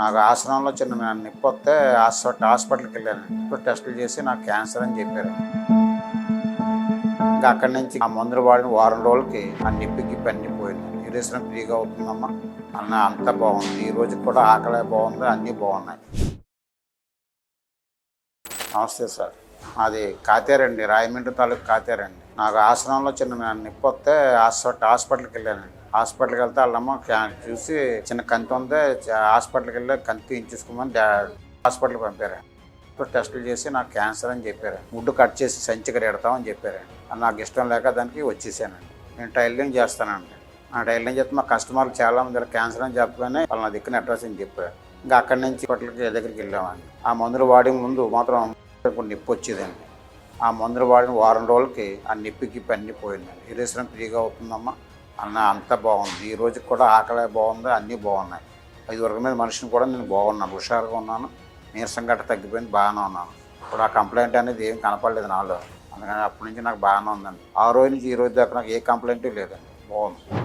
నాకు ఆశ్రమంలో చిన్న నొప్పి వస్తే హాస్పిటల్కి వెళ్ళాను. ఇప్పుడు టెస్టులు చేసి నాకు క్యాన్సర్ అని చెప్పారు. ఇంకా అక్కడి నుంచి ఆ మందులు వాడిన వారం రోజులకి ఆ నొప్పికి అన్నీ పోయింది. యూరేషన్ ఫ్రీగా అవుతుందమ్మా అన్న, అంత బాగుంది. ఈ రోజు కూడా ఆకలి బాగుంది, అన్నీ బాగున్నాయి. నమస్తే సార్, అది కాతేరండి, రాయమండ్రి తాలూకు కాతేరండి. నాకు ఆశ్రమంలో చిన్న నొప్పి వస్తే హాస్పిటల్కి వెళ్ళానండి. హాస్పిటల్కి వెళ్తే వాళ్ళమ్మ చూసి చిన్న కంతి ఉంది, హాస్పిటల్కి వెళ్ళి కంతి తీయించుకోమని హాస్పిటల్కి పంపారు. ఇప్పుడు టెస్టులు చేసి నాకు క్యాన్సర్ అని చెప్పారు. ముడ్డు కట్ చేసి సంచికి ఎడతామని చెప్పారు. నాకు ఇష్టం లేక దానికి వచ్చేసానండి. నేను టైలరింగ్ చేస్తానండి. ఆ టైలరింగ్ చేస్తే మా కస్టమర్లు చాలామంది క్యాన్సర్ అని చెప్పగానే వాళ్ళు నా దిక్కున అడ్రస్ అని చెప్పారు. ఇంకా అక్కడి నుంచి హాస్పిటల్కి దగ్గరికి వెళ్ళామండి. ఆ మందులు వాడే ముందు మాత్రం నొప్పి వచ్చేదండి. ఆ మందులు వాడిన వారం రోజులకి ఆ నొప్పికి అన్నీ పోయిందండి. యూరేషన్ ఫ్రీగా అవుతుందమ్మా అన్న, అంత బాగుంది. ఈ రోజు కూడా ఆకలి బాగుంది, అన్నీ బాగున్నాయి. 5 వరకు మీద మనిషిని కూడా నేను బాగున్నాను, హుషారుగా ఉన్నాను. నీరసం గట్ట తగ్గిపోయింది, బాగానే ఉన్నాను. ఇప్పుడు ఆ కంప్లైంట్ అనేది ఏం కనపడలేదు నాలో. అందుకని అప్పటి నుంచి నాకు బాగానే ఉందండి. ఆ రోజు నుంచి ఈ రోజు దాకా నాకు ఏ కంప్లైంట్ లేదండి. బాగుంది.